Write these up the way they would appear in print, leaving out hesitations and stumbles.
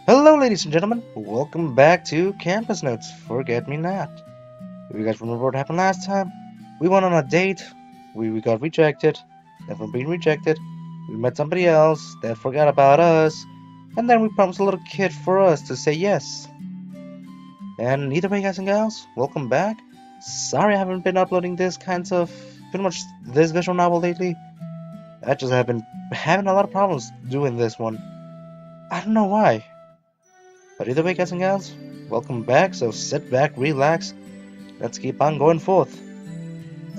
Hello, ladies and gentlemen. Welcome back to Campus Notes. Forget Me Not. If you guys remember what happened last time, we went on a date, we got rejected, then from being rejected, we met somebody else that forgot about us, and then we promised a little kid for us to say yes. And either way, guys and gals, welcome back. Sorry I haven't been uploading this kinds of, pretty much this visual novel lately. I just have been having a lot of problems doing this one. I don't know why. But either way, guys and gals, welcome back. So sit back, relax. Let's keep on going forth.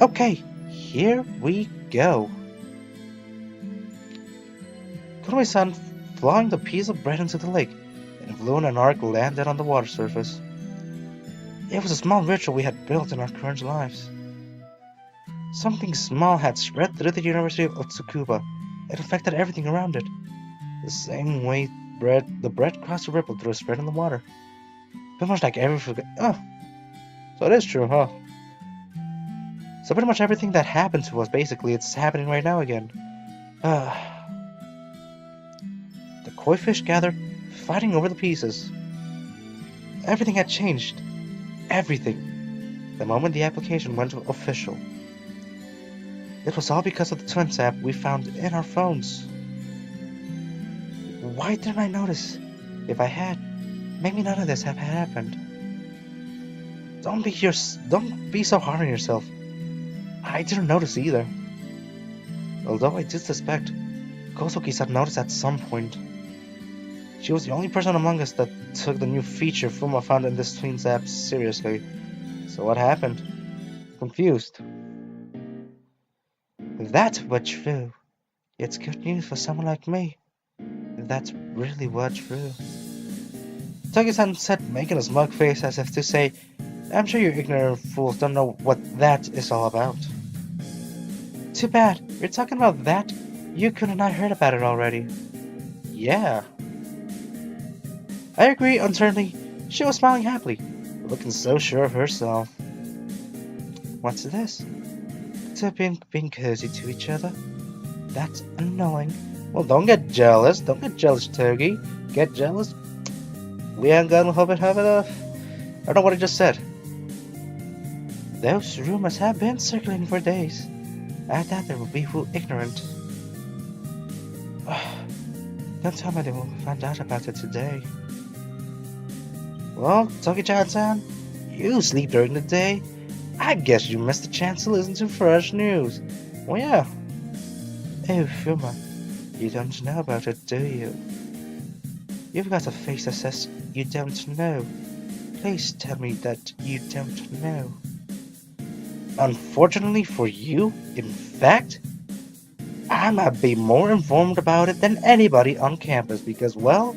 Okay, here we go. Kurumi-san flung the piece of bread into the lake, and flew in an arc landed on the water surface. It was a small ritual we had built in our current lives. Something small had spread through the University of Tsukuba. It affected everything around it. The same way the bread crossed a ripple through a spread in the water. Pretty much like Oh, so it is true, huh? So pretty much everything that happened to us, basically, it's happening right now again. The koi fish gathered, fighting over the pieces. Everything had changed. Everything. The moment the application went official. It was all because of the Twins app we found in our phones. Why didn't I notice? If I had, maybe none of this have happened. Don't be so hard on yourself. I didn't notice either. Although I did suspect Kosuki-san noticed at some point. She was the only person among us that took the new feature Fuma found in this Twins app seriously. So what happened? Confused. That was true. It's good news for someone like me. That's really what true. Togi-san said, making a smug face as if to say, I'm sure you ignorant fools don't know what that is all about. Too bad. You're talking about that? Yukun and I heard about it already. Yeah. I agree, uncertainly. She was smiling happily, looking so sure of herself. What's this? To being cozy to each other? That's annoying. Well, don't get jealous. Don't get jealous, Togi. Get jealous? We ain't gonna have it enough. I don't know what I just said. Those rumors have been circulating for days. I thought they would be fool ignorant. Don't tell me they will find out about it today. Well, Toki-chan-san, you sleep during the day. I guess you missed the chance to listen to fresh news. Well, yeah. Oh, Fuma, you don't know about it, do you? You've got a face that says you don't know. Please tell me that you don't know. Unfortunately for you, in fact, I might be more informed about it than anybody on campus because, well,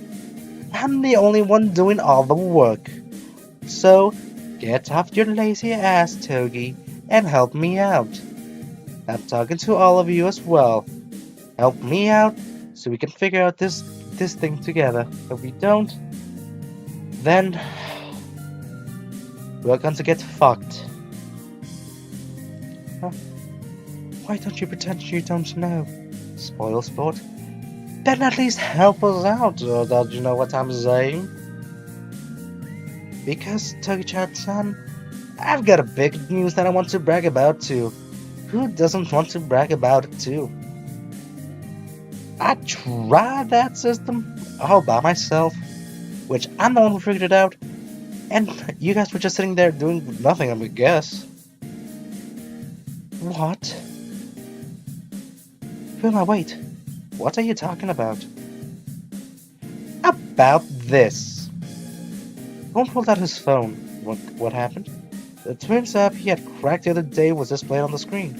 I'm the only one doing all the work. So, get off your lazy ass, Togi, and help me out. I'm talking to all of you as well. Help me out so we can figure out this thing together. If we don't, then we're going to get fucked. Huh? Why don't you pretend you don't know? Spoil sport? Then at least help us out, don't you know what I'm saying? Because, Togi-chan-san, I've got a big news that I want to brag about too. Who doesn't want to brag about it too? I tried that system all by myself, which I'm the one who figured it out, and you guys were just sitting there doing nothing, I would guess. What? Wilma, wait. What are you talking about? About this. Gon pulled out his phone. What happened? The Twins app he had cracked the other day was displayed on the screen.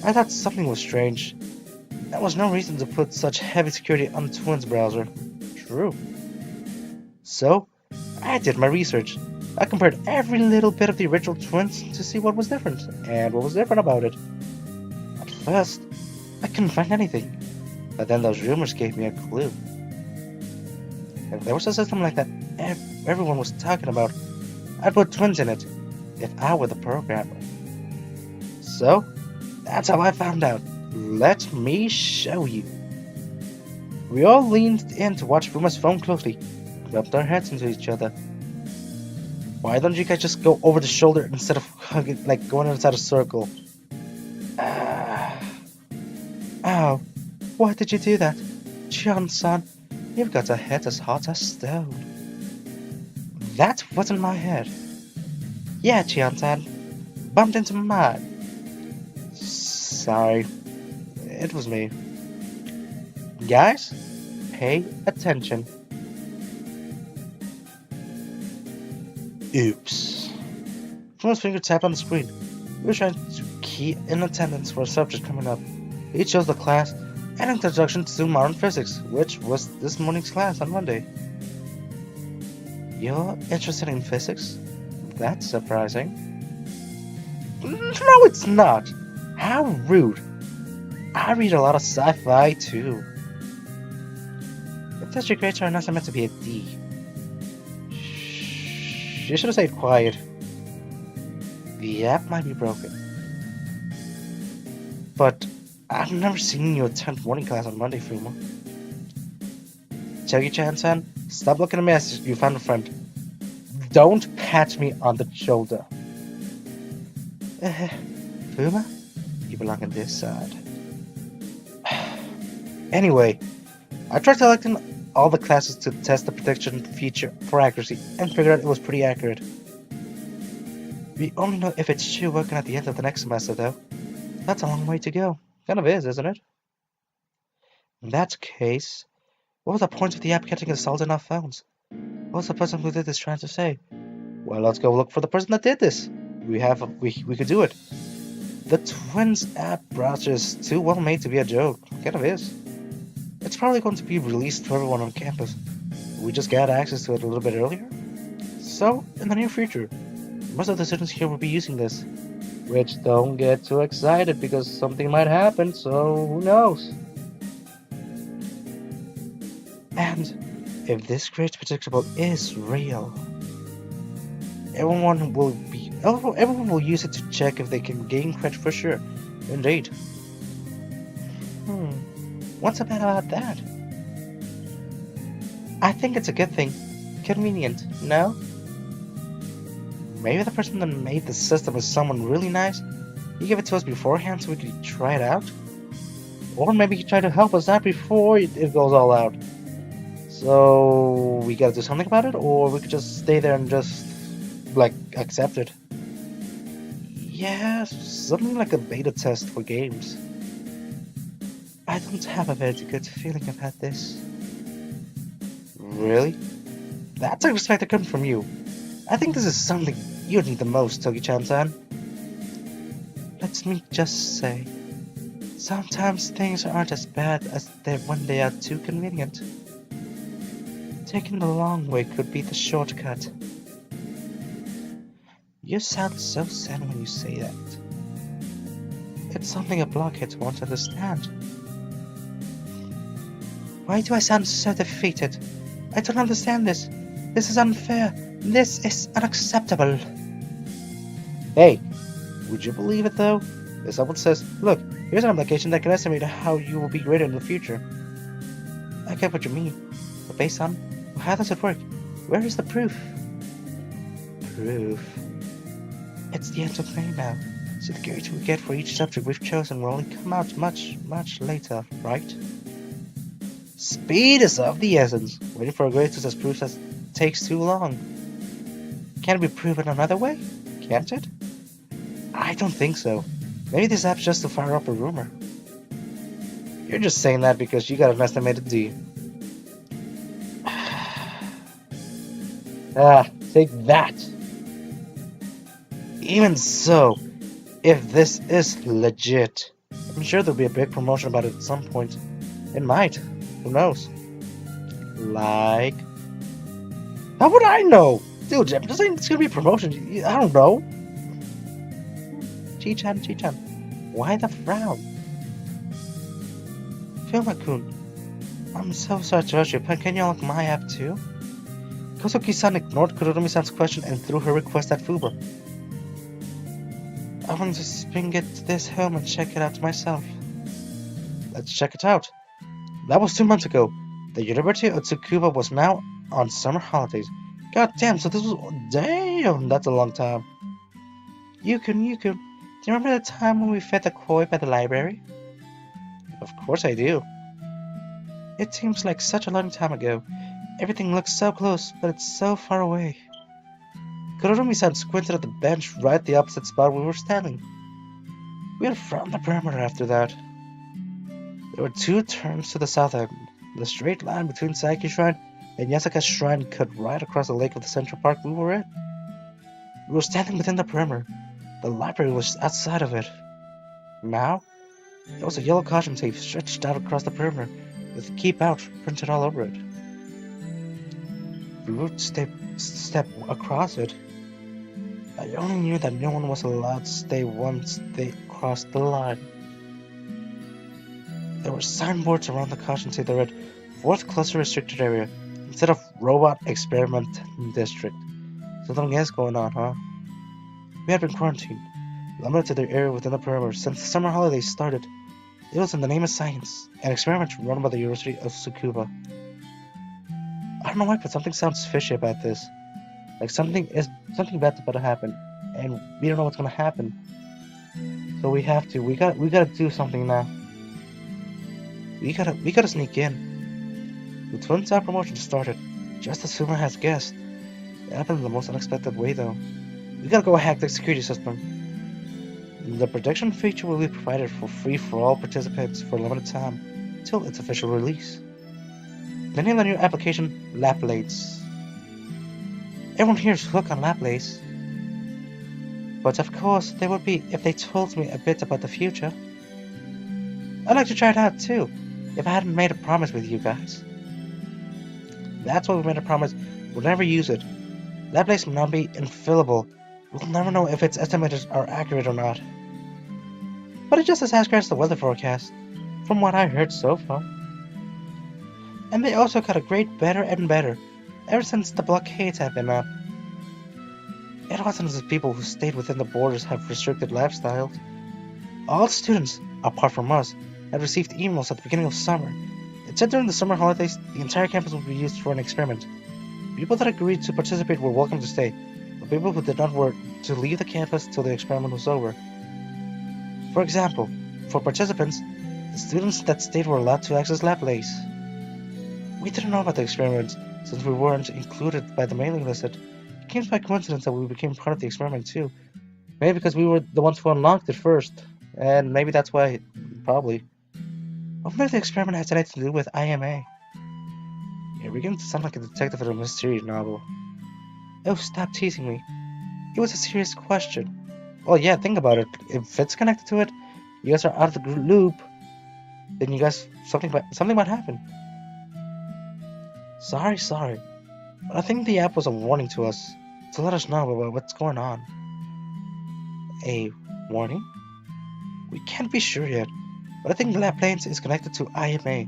I thought something was strange. There was no reason to put such heavy security on the Twins browser. True. So, I did my research. I compared every little bit of the original Twins to see what was different, and what was different about it. At first, I couldn't find anything, but then those rumors gave me a clue. If there was a system like that everyone was talking about, I'd put Twins in it, if I were the programmer. So, that's how I found out. Let me show you. We all leaned in to watch Ruma's phone closely, bumped our heads into each other. Why don't you guys just go over the shoulder instead of hugging, like going inside a circle? Ah. Ow. Why did you do that? Chion-san, you've got a head as hot as stone. That wasn't my head. Yeah, Chion-san. Bumped into mine. Sorry. It was me. Guys, pay attention. Oops. Someone's finger tapped on the screen. We were trying to key in attendance for a subject coming up. He chose the class An Introduction to Modern Physics, which was this morning's class on Monday. You're interested in physics? That's surprising. No, it's not. How rude. I read a lot of sci-fi too. If that's your grades are not meant to be a D. Shh. You should have stayed quiet. The app might be broken. But I've never seen you attend morning class on Monday, Fuma. Chogi-chan-san, stop looking at me as you found a friend. Don't pat me on the shoulder. Fuma, you belong on this side. Anyway, I tried selecting all the classes to test the prediction feature for accuracy and figured out it was pretty accurate. We only know if it's true working at the end of the next semester, though. That's a long way to go. Kind of is, isn't it? In that case, what was the point of the app getting installed in our phones? What was the person who did this trying to say? Well, let's go look for the person that did this. We could do it. The Twins app browser is too well made to be a joke. Kind of is. It's probably going to be released to everyone on campus. We just got access to it a little bit earlier. So, in the near future, most of the students here will be using this. Which, don't get too excited because something might happen, so who knows? And if this great predictable is real, everyone will use it to check if they can gain credit for sure. Indeed. What's so bad about that? I think it's a good thing. Convenient, no? Maybe the person that made the system is someone really nice. He gave it to us beforehand so we could try it out. Or maybe he tried to help us out before it goes all out. So we gotta do something about it, or we could just stay there and just, like, accept it. Yeah, something like a beta test for games. I don't have a very good feeling about this. Really? That's unexpected coming from you. I think this is something you need the most, Togi-chan-san. Let me just say, sometimes things aren't as bad as they're when they are too convenient. Taking the long way could be the shortcut. You sound so sad when you say that. It's something a blockhead won't understand. Why do I sound so defeated? I don't understand this. This is unfair. This is unacceptable. Hey, would you believe it though? If someone says, look, here's an application that can estimate how you will be graded in the future. I get what you mean. But based on, how does it work? Where is the proof? Proof? It's the end of May now, so the grades we get for each subject we've chosen will only come out much, much later, right? Speed is of the essence. Waiting for a grade to test proof takes too long. Can it be proven another way? Can't it? I don't think so. Maybe this app's just to fire up a rumor. You're just saying that because you got an estimated D. Take that! Even so, if this is legit, I'm sure there'll be a big promotion about it at some point. It might. Who knows? Like... How would I know? Dude, I'm just saying it's gonna be a promotion. I don't know. Chi-chan, why the frown? Filma-kun, I'm so sorry to rush you, but can you unlock my app too? Kosuki-san ignored Kurumi-san's question and threw her request at Fuba. I want to bring this home and check it out myself. Let's check it out. That was 2 months ago. The University of Tsukuba was now on summer holidays. God damn, so this was. Damn, that's a long time. Yukun, do you remember the time when we fed the koi by the library? Of course I do. It seems like such a long time ago. Everything looks so close, but it's so far away. Kurumi-san squinted at the bench right at the opposite spot we were standing. We had from the perimeter after that. There were two turns to the south end. The straight line between Saiki Shrine and Yasaka's Shrine cut right across the lake of the Central Park we were in. We were standing within the perimeter. The library was outside of it. Now, there was a yellow caution tape stretched out across the perimeter, with "Keep Out" printed all over it. We would step across it. I only knew that no one was allowed to stay once they crossed the line. There were signboards around the caution tape that read, "Fourth Cluster Restricted Area," instead of "Robot Experiment District." Something else going on, huh? We had been quarantined, limited to the area within the perimeter since the summer holidays started. It was in the name of science, an experiment run by the University of Tsukuba. I don't know why, but something sounds fishy about this. Like something bad's about to happen, and we don't know what's gonna happen. So we gotta do something now. We gotta sneak in. The Twin Tower promotion started, just as Suma has guessed. It happened in the most unexpected way, though. We gotta go hack the security system. The protection feature will be provided for free for all participants for a limited time, till its official release. The name of the new application, Laplace. Everyone here is hooked on Laplace. But of course, they would be if they told me a bit about the future. I'd like to try it out too, if I hadn't made a promise with you guys. That's why we made a promise we'll never use it. Laplace may not be infallible. We'll never know if its estimators are accurate or not. But it's just as accurate as the weather forecast, from what I heard so far. And they also got a grade better and better, ever since the blockades have been up. It wasn't as if people who stayed within the borders have restricted lifestyles. All students, apart from us, had received emails at the beginning of summer. It said during the summer holidays, the entire campus would be used for an experiment. People that agreed to participate were welcome to stay, but people who did not were to leave the campus till the experiment was over. For example, for participants, the students that stayed were allowed to access Laplace. We didn't know about the experiment, since we weren't included by the mailing list. It came by coincidence that we became part of the experiment too. Maybe because we were the ones who unlocked it first, and maybe that's why, probably. Or maybe the experiment has anything to do with IMA. You're beginning to sound like a detective in a mystery novel. Oh, stop teasing me. It was a serious question. Well, yeah, think about it. If it's connected to it, you guys are out of the loop, then you guys, something might happen. Sorry. But I think the app was a warning to us, to let us know about what's going on. A warning? We can't be sure yet, but I think Laplace is connected to IMA.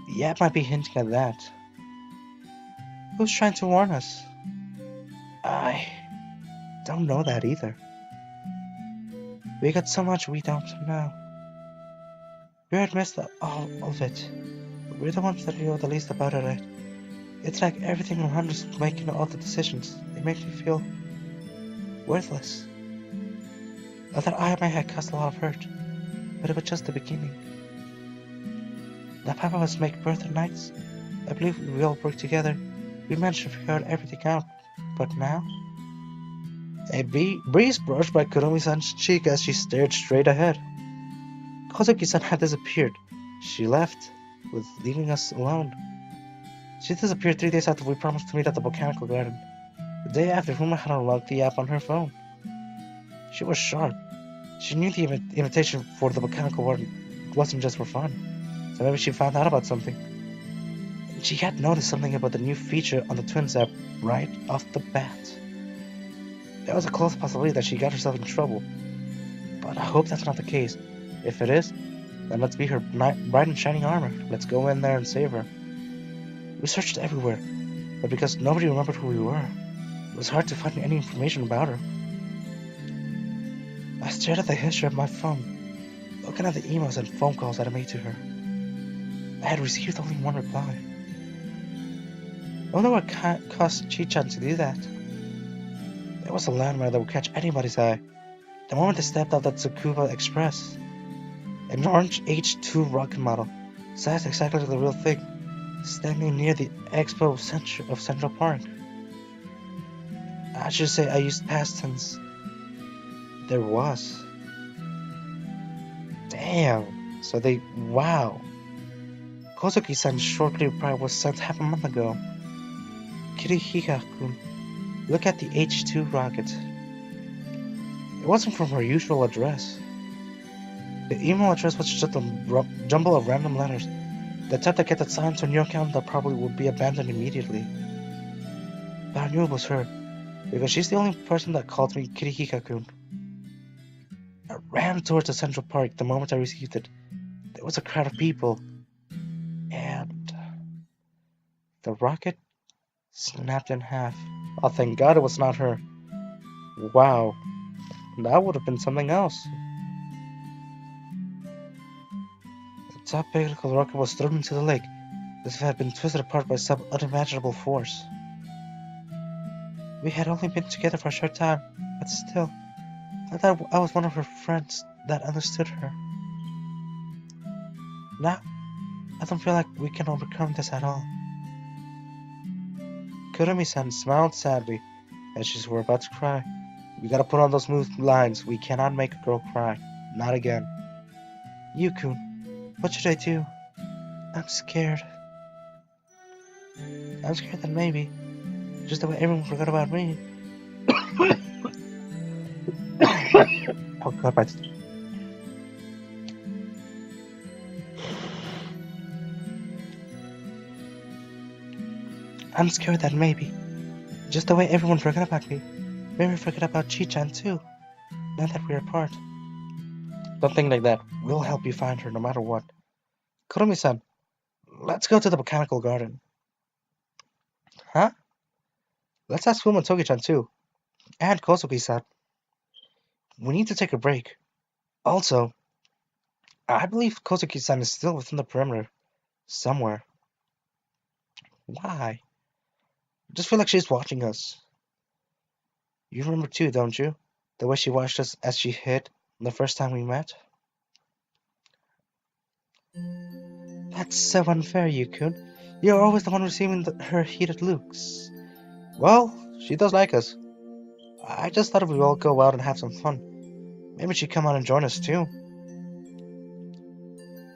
The app might be hinting at that. Who's trying to warn us? I don't know that either. We got so much we don't know. We're amidst all of it. We're the ones that know the least about it, right? It's like everything around us is making all the decisions. They make me feel worthless. I thought IMA had caused a lot of hurt, but it was just the beginning. The five of us make birthday nights. I believe we all work together. We managed to figure everything out, but now? A breeze brushed by Kurumi-san's cheek as she stared straight ahead. Kozuki-san had disappeared. She left, leaving us alone. She disappeared 3 days after we promised to meet at the botanical garden. The day after, Huma had unlocked the app on her phone. She was sharp. She knew the invitation for the botanical garden wasn't just for fun, so maybe she found out about something. She had noticed something about the new feature on the Twins app right off the bat. There was a close possibility that she got herself in trouble, but I hope that's not the case. If it is, then let's be her bright and shining armor. Let's go in there and save her. We searched everywhere, but because nobody remembered who we were, it was hard to find any information about her. I stared at the history of my phone, looking at the emails and phone calls that I made to her. I had received only one reply. wonder what caused Chi-chan to do that. It was a landmark that would catch anybody's eye. The moment they stepped out that Tsukuba Express, an orange H2 rocket model, sized exactly like the real thing, standing near the expo of Central Park. I should say I used past tense. There was. Damn. So they. Wow. Kozuki-san's short-lived reply was sent half a month ago. Kirihika-kun, look at the H2 rocket. It wasn't from her usual address. The email address was just a jumble of random letters. The type that gets assigned to a new account that probably would be abandoned immediately. But I knew it was her, because she's the only person that called me Kirihika-kun. I ran towards the Central Park the moment I received it. There was a crowd of people, and the rocket snapped in half. Oh, thank God it was not her. Wow, that would have been something else. The top physical rocket was thrown into the lake, as if it had been twisted apart by some unimaginable force. We had only been together for a short time, but still, I thought I was one of her friends that understood her. Now, I don't feel like we can overcome this at all. Kurumi-san smiled sadly as she were about to cry. We gotta put on those smooth lines. We cannot make a girl cry. Not again. Yu-kun, what should I do? I'm scared. I'm scared that maybe, just the way everyone forgot about me. Oh God, my... I'm scared that maybe, just the way everyone forgot about me, maybe forget about Chi-chan too, now that we're apart. Don't think like that. We'll help you find her no matter what. Kurumi-san, let's go to the botanical garden. Huh? Let's ask Fuma Togi-chan too. And Kosuke-san. We need to take a break. Also, I believe Kosuke-san is still within the perimeter. Somewhere. Why? I just feel like she's watching us. You remember too, don't you? The way she watched us as she hid the first time we met? That's so unfair, Yukun. You're always the one receiving her heated looks. Well, she does like us. I just thought we'd all go out and have some fun. Maybe she'd come out and join us too.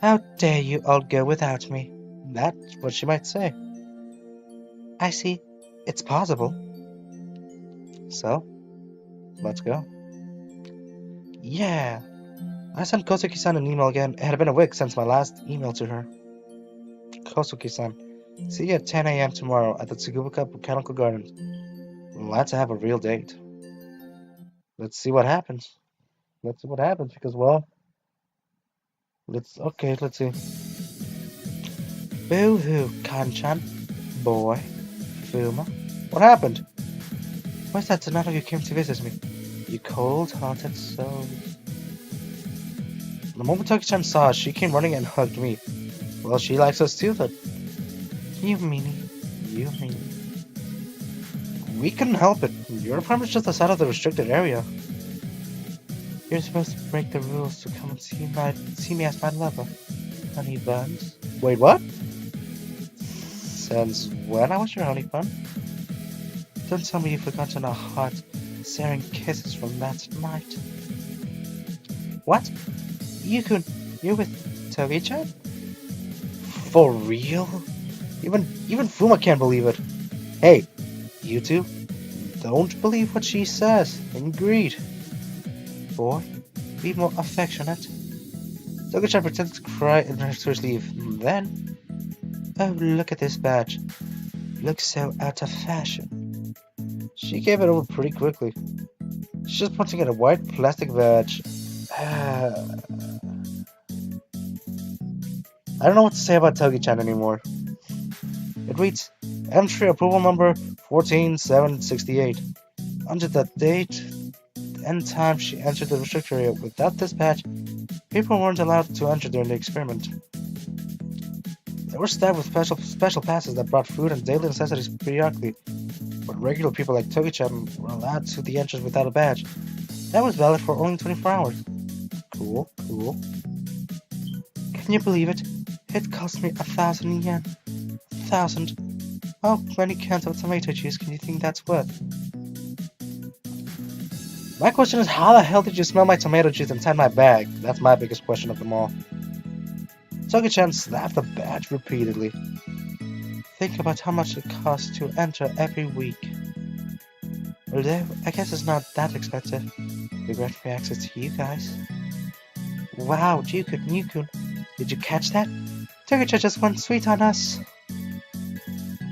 How dare you all go without me? That's what she might say. I see. It's possible. So, let's go. Yeah. I sent Kosuke-san an email again. It had been a week since my last email to her. Kosuke-san, see you at 10 a.m. tomorrow at the Tsukuba Botanical Gardens. Let's have a real date. Let's see what happens. Let's see what happens because, well, let's see. Boo-hoo, Kanchan. Boy. Fuma. What happened? Why's that so none of you came to visit me? You cold-hearted souls. The moment Toki-chan saw us, she came running and hugged me. Well, she likes us too, but... You meanie. You meanie. We couldn't help it. Your apartment's just outside of the restricted area. You're supposed to break the rules to come and see me as my lover, honey buns. Wait, what? Since when I was your honey bun? Don't tell me you've forgotten our hot, searing kisses from that night. What? You're with Togi-chan? For real? Even Fuma can't believe it. Hey, you two, don't believe what she says. Agreed. Boy, be more affectionate. Togi-chan pretended to cry in her sleeve. Then, oh, look at this badge. Looks so out of fashion. She gave it over pretty quickly. She's just pointing at a white plastic badge. I don't know what to say about Togi-chan anymore. It reads, entry approval number 14768. Under that date and time she entered the restricted area. Without this badge, people weren't allowed to enter during the experiment. There were staffed with special passes that brought food and daily necessities periodically, but regular people like Togi-chan were allowed to the entrance without a badge. That was valid for only 24 hours. Cool, cool. Can you believe it? It cost me 1,000 yen. 1,000. How many cans of tomato juice can you think that's worth? My question is, how the hell did you smell my tomato juice inside my bag? That's my biggest question of them all. Togi-chan slapped the badge repeatedly. Think about how much it costs to enter every week. Although, I guess it's not that expensive. We grant free access to you guys. Wow, Newkun, did you catch that? Togi-chan just went sweet on us.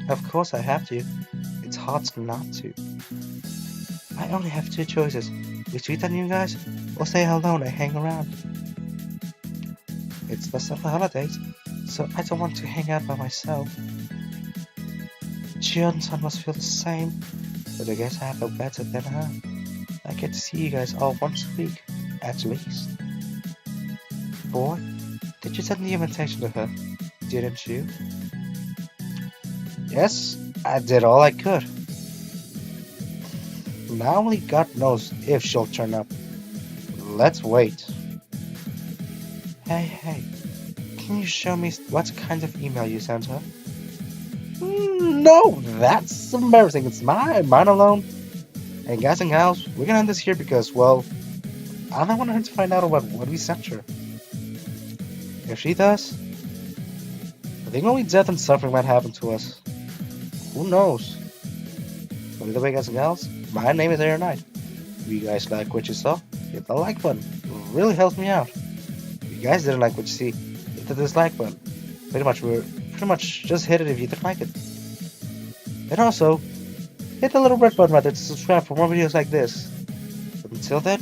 Of course I have to. It's hard not to. I only have two choices. We sweet on you guys, or stay alone and hang around. It's the summer holidays, so I don't want to hang out by myself. Jion-san must feel the same, but I guess I have no better than her. I get to see you guys all once a week, at least. Boy, did you send the invitation to her? Didn't you? Yes, I did all I could. Now only God knows if she'll turn up. Let's wait. Hey, can you show me what kind of email you sent her? No, that's embarrassing. It's mine alone. And guys and gals, we're gonna end this here because, well, I don't want her to find out about what we sent her. If she does, I think only death and suffering might happen to us. Who knows? But either way, guys and gals, my name is Aaron Knight. If you guys like what you saw, hit the like button. It really helps me out. If you guys didn't like what you see, hit the dislike button. Pretty much just hit it if you didn't like it. And also, hit the little red button right there to subscribe for more videos like this. But until then,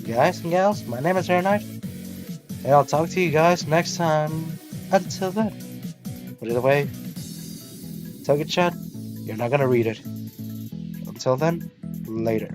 guys and gals, my name is Aaron Knight, and I'll talk to you guys next time. Until then. But either way, Togi-chan, you're not gonna read it. Until then, later.